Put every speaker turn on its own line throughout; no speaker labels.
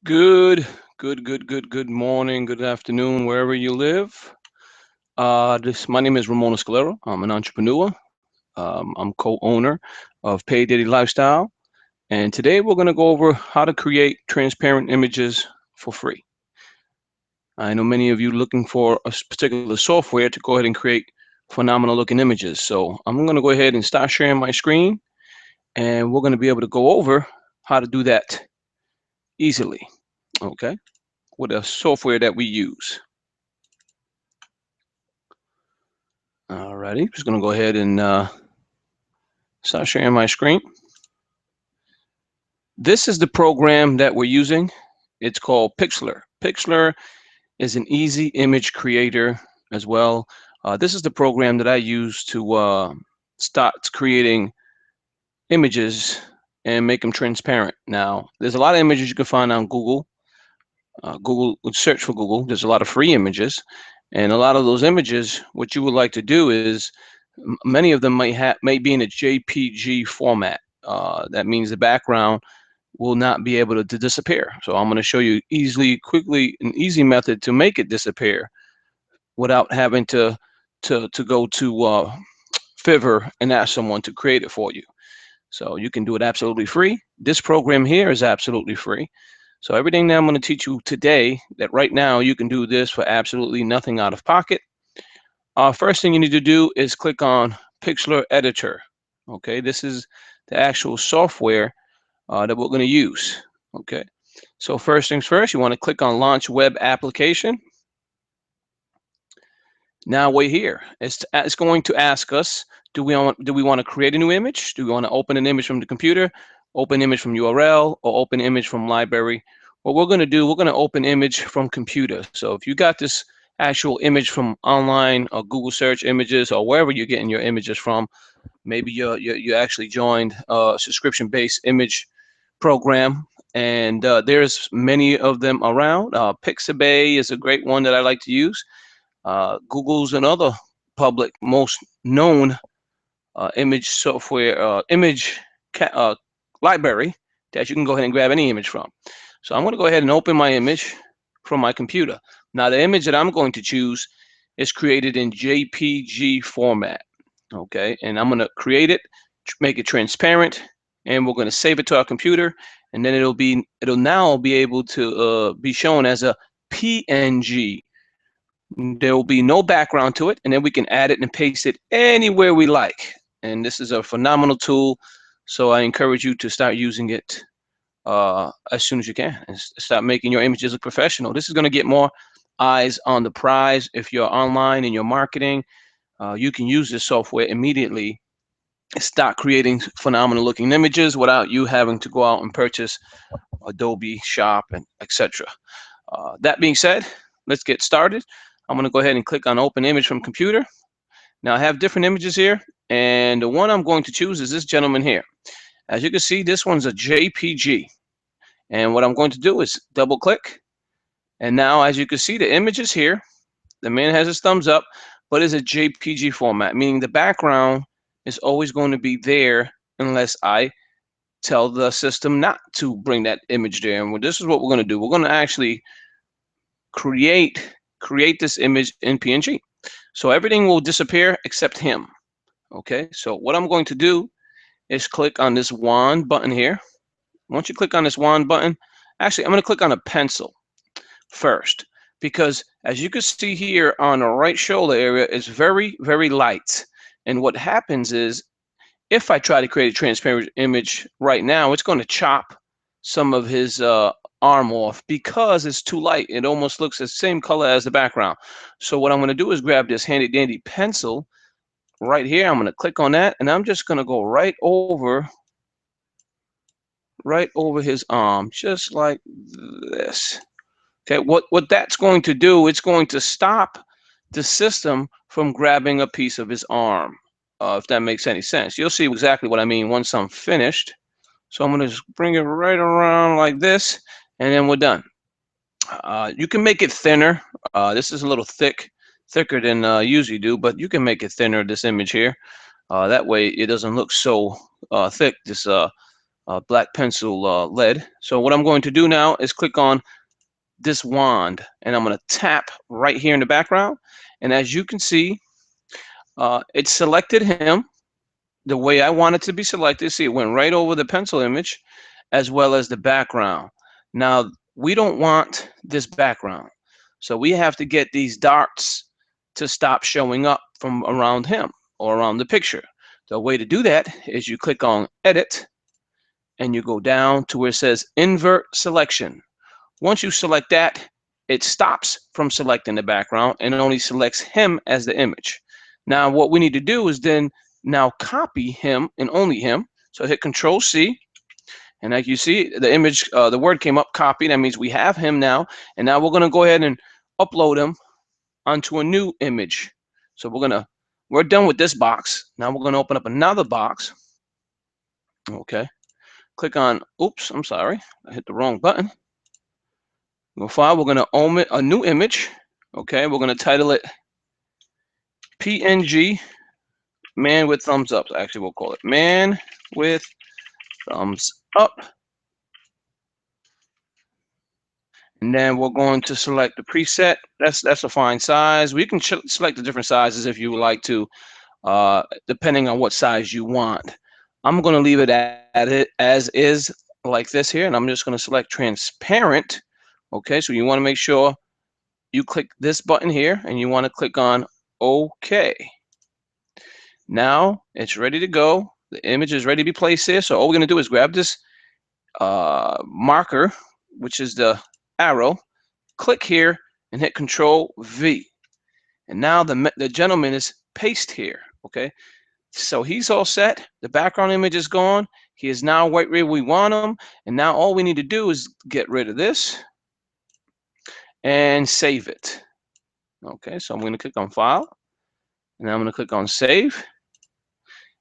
Good morning, good afternoon, wherever you live. My name is Ramon Escalero. I'm an entrepreneur. I'm co-owner of Pay Diddy Lifestyle, and today we're going to go over how to create transparent images for free. I know many of you looking for a particular software to go ahead and create phenomenal looking images. So I'm going to go ahead and start sharing my screen, and we're going to be able to go over how to do that easily. Okay, with a software that we use. Alrighty, just gonna go ahead and start sharing my screen. This is the program that we're using. It's called Pixlr. Pixlr is an easy image creator as well. This is the program that I use to start creating images and make them transparent. Now, there's a lot of images you can find on Google. Google, search for Google. There's a lot of free images, and a lot of those images, what you would like to do is many of them may be in a JPG format. That means the background will not be able to disappear. So I'm going to show you quickly, an easy method to make it disappear without having to go to Fiverr and ask someone to create it for you. So you can do it absolutely free. This program here is absolutely free. So everything that I'm going to teach you today, that right now you can do this for absolutely nothing out of pocket. First thing you need to do is click on Pixlr Editor. Okay, this is the actual software that we're going to use. Okay, so first things first, you want to click on Launch Web Application. Now we're here. It's going to ask us, do we want to create a new image? Do we want to open an image from the computer, open image from URL, or open image from library? What we're going to do, we're going to open image from computer. So if you got this actual image from online or Google search images or wherever you're getting your images from, maybe you actually joined a subscription-based image program, and there's many of them around. Pixabay is a great one that I like to use. Google's another public most known image software, library that you can go ahead and grab any image from. So I'm going to go ahead and open my image from my computer. Now the image that I'm going to choose is created in JPG format. Okay, and I'm going to create it, make it transparent, and we're going to save it to our computer, and then it'll now be able to be shown as a PNG. There will be no background to it, and then we can add it and paste it anywhere we like. And this is a phenomenal tool, so I encourage you to start using it as soon as you can and start making your images look professional. This is going to get more eyes on the prize. If you're online in your marketing, you can use this software immediately and start creating phenomenal looking images without you having to go out and purchase Adobe Shop and etc. That being said, let's get started. I'm going to go ahead and click on Open Image from Computer. Now I have different images here, and the one I'm going to choose is this gentleman here. As you can see, this one's a JPG. And what I'm going to do is double click. And now, as you can see, the image is here. The man has his thumbs up, but it's a JPG format, meaning the background is always going to be there unless I tell the system not to bring that image there. And this is what we're going to do. We're going to actually create this image in PNG. So everything will disappear except him. Okay, so what I'm going to do is click on this wand button here. Once you click on this wand button, actually I'm going to click on a pencil first, because as you can see here on the right shoulder area is very light. And what happens is, if I try to create a transparent image right now, it's going to chop some of his arm off because it's too light. It almost looks the same color as the background. So what I'm going to do is grab this handy dandy pencil right here. I'm going to click on that, and I'm just going to go right over his arm, just like this. Okay, what that's going to do, it's going to stop the system from grabbing a piece of his arm, if that makes any sense. You'll see exactly what I mean once I'm finished. So I'm going to just bring it right around like this, and then we're done. You can make it thinner. This is a little thicker than usually do, but you can make it thinner, this image here. That way it doesn't look so thick, this black pencil lead. So what I'm going to do now is click on this wand, and I'm going to tap right here in the background. And as you can see, it selected him the way I want it to be selected. See, it went right over the pencil image as well as the background. Now, we don't want this background. So we have to get these darts to stop showing up from around him or around the picture. The way to do that is you click on Edit, and you go down to where it says Invert Selection. Once you select that, it stops from selecting the background and it only selects him as the image. Now what we need to do is then now copy him and only him. So hit Control C, and like you see, the image, the word came up, copy. That means we have him now, and now we're going to go ahead and upload him onto a new image. So we're done with this box. Now we're going to open up another box. Okay, click on, oops, I'm sorry, I hit the wrong button. Go file, we're going to omit a new image. Okay, we're going to title it PNG Man with Thumbs Up. Actually, we'll call it Man with Thumbs Up. And then we're going to select the preset. That's a fine size. We can select the different sizes if you would like to, depending on what size you want. I'm going to leave it at it as is, like this here, and I'm just going to select Transparent. Okay, so you want to make sure you click this button here, and you want to click on OK. Now it's ready to go. The image is ready to be placed here. So all we're going to do is grab this marker, which is the arrow, click here and hit Control V. And now the gentleman is pasted here. Okay, so he's all set. The background image is gone. He is now right where we want him. And now all we need to do is get rid of this and save it. Okay, so I'm going to click on File, and I'm going to click on Save,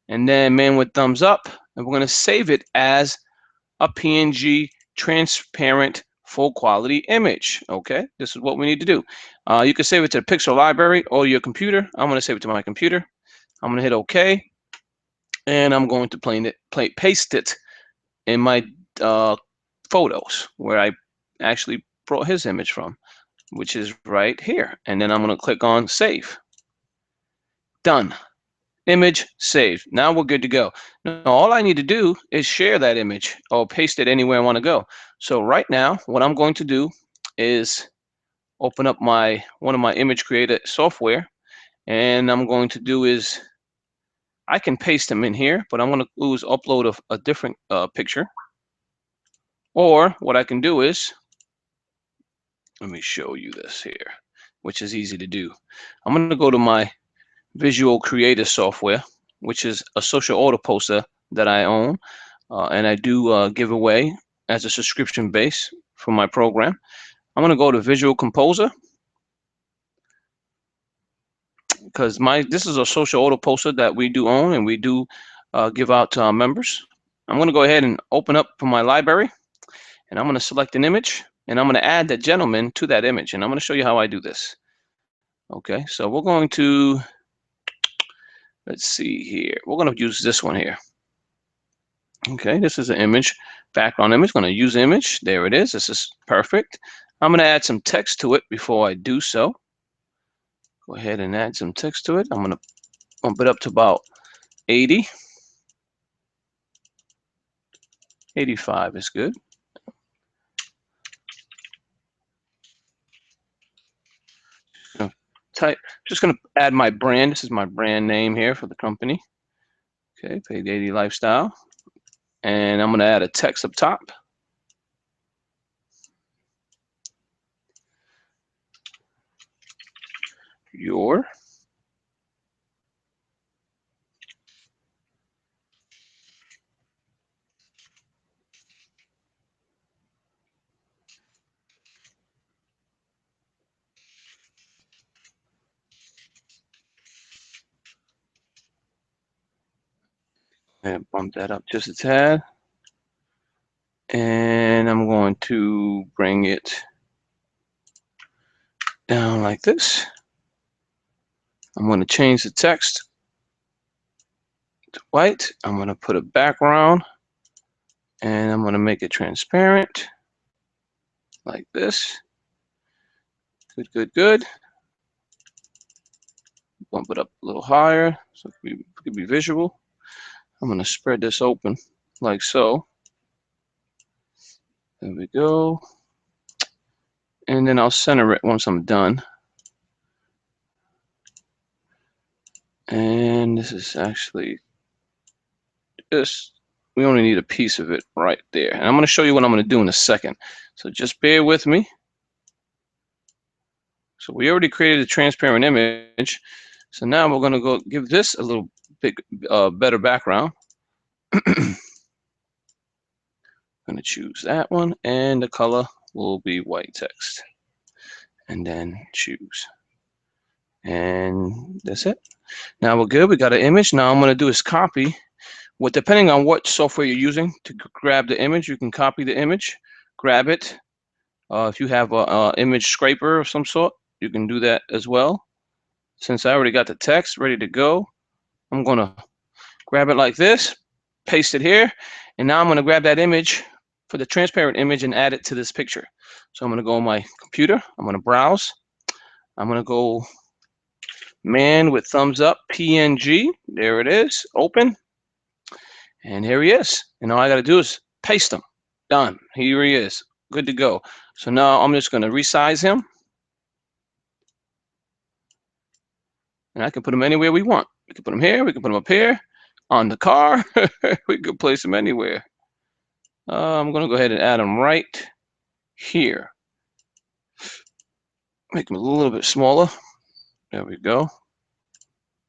and then Man with Thumbs Up, and we're going to save it as a PNG transparent full quality image. Okay, this is what we need to do. You can save it to the Pixlr library or your computer. I'm going to save it to my computer. I'm going to hit OK, and I'm going to paste it in my photos where I actually brought his image from, which is right here. And then I'm going to click on Save. Done. Image saved. Now we're good to go. Now all I need to do is share that image or paste it anywhere I want to go. So right now, what I'm going to do is open up one of my image creator software, and I'm going to do is I can paste them in here, but I'm going to do is upload a different picture. Or what I can do is, let me show you this here, which is easy to do. I'm going to go to my Visual Creator software, which is a social auto poster that I own, and I do give away as a subscription base for my program. I'm going to go to Visual Composer, because this is a social auto poster that we do own and we do give out to our members. I'm going to go ahead and open up from my library, and I'm going to select an image, and I'm going to add that gentleman to that image, and I'm going to show you how I do this. Okay, so we're going to, let's see here, we're going to use this one here. Okay, this is an image, background image. Going to use image. There it is. This is perfect. I'm going to add some text to it before I do so. Go ahead and add some text to it. I'm going to bump it up to about 80. 85 is good. Just going to add my brand. This is my brand name here for the company. Okay, Paid 80 Lifestyle. And I'm going to add a text up top. Your. And bump that up just a tad. And I'm going to bring it down like this. I'm going to change the text to white. I'm going to put a background And I'm going to make it transparent like this. Good, good, good. Bump it up a little higher so it could be visual. I'm going to spread this open like so. There we go. And then I'll center it once I'm done. And this is actually this. We only need a piece of it right there. And I'm going to show you what I'm going to do in a second. So just bear with me. So we already created a transparent image. So now we're going to go give this a little bit better background. I'm going to choose that one, and the color will be white text. And then choose. And that's it. Now we're good. We got an image. Now I'm going to do is copy. Well, depending on what software you're using to grab the image, you can copy the image, grab it. If you have an image scraper of some sort, you can do that as well. Since I already got the text ready to go, I'm going to grab it like this, paste it here, and now I'm going to grab that image for the transparent image and add it to this picture. So I'm going to go on my computer. I'm going to browse. I'm going to go man with thumbs up, PNG. There it is. Open. And here he is. And all I got to do is paste him. Done. Here he is. Good to go. So now I'm just going to resize him. And I can put him anywhere we want. We can put him here. We can put him up here. On the car. We can place him anywhere. I'm going to go ahead and add him right here. Make him a little bit smaller. There we go.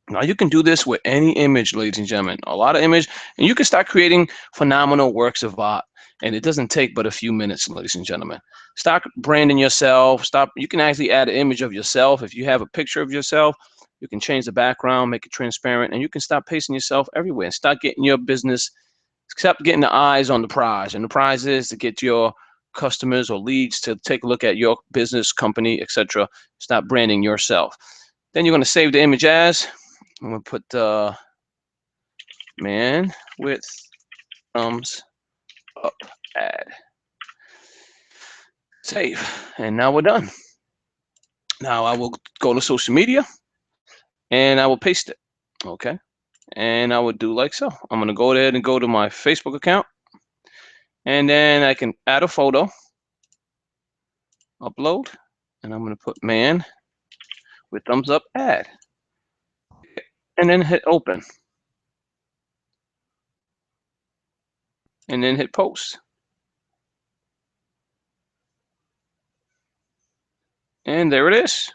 Now you can do this with any image, ladies and gentlemen. A lot of image, and you can start creating phenomenal works of art. And it doesn't take but a few minutes, ladies and gentlemen. Start branding yourself. You can actually add an image of yourself. If you have a picture of yourself, you can change the background, make it transparent, and you can start pasting yourself everywhere and start getting your business, except getting the eyes on the prize. And the prize is to get your customers or leads to take a look at your business, company, etc. Start branding yourself. Then you're going to save the image as. I'm going to put man with thumbs up, add, save, and now we're done. Now I will go to social media and I will paste it. Okay, and I would do like so. I'm going to go ahead and go to my Facebook account, and then I can add a photo, upload, and I'm going to put man with thumbs up, add, and then hit open, and then hit post. And there it is.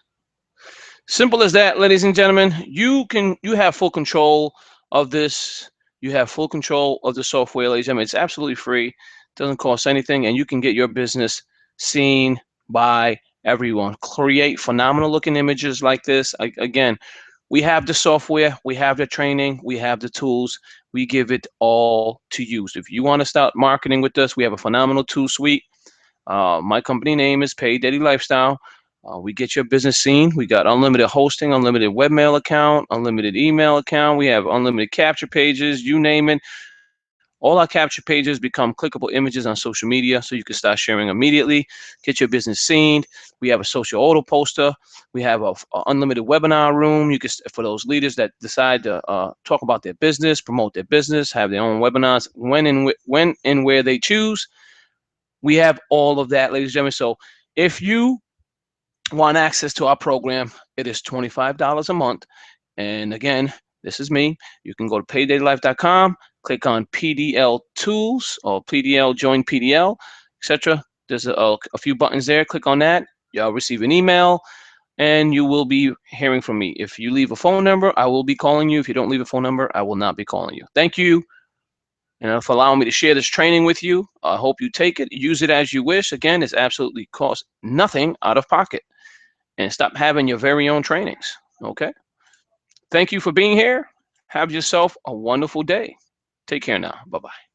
Simple as that, ladies and gentlemen. You have full control of this. You have full control of the software, ladies and gentlemen. It's absolutely free. Doesn't cost anything, and you can get your business seen by everyone. Create phenomenal looking images like this. Again, we have the software, we have the training, we have the tools. We give it all to you. So if you want to start marketing with us, we have a phenomenal tool suite. My company name is Pay Daily Lifestyle. We get your business seen. We got unlimited hosting, unlimited webmail account, unlimited email account. We have unlimited capture pages, you name it. All our capture pages become clickable images on social media, so you can start sharing immediately. Get your business seen. We have a social auto poster. We have a unlimited webinar room. You can, for those leaders that decide to talk about their business, promote their business, have their own webinars when and where they choose. We have all of that, ladies and gentlemen. So if you want access to our program, it is $25 a month. And again, this is me. You can go to paydailylife.com, click on PDL tools or PDL join PDL, etc. There's a few buttons there. Click on that. You'll receive an email and you will be hearing from me. If you leave a phone number, I will be calling you. If you don't leave a phone number, I will not be calling you. Thank you. And for allowing me to share this training with you. I hope you take it, use it as you wish. Again, it's absolutely cost nothing out of pocket. And stop having your very own trainings. Okay. Thank you for being here. Have yourself a wonderful day. Take care now. Bye-bye.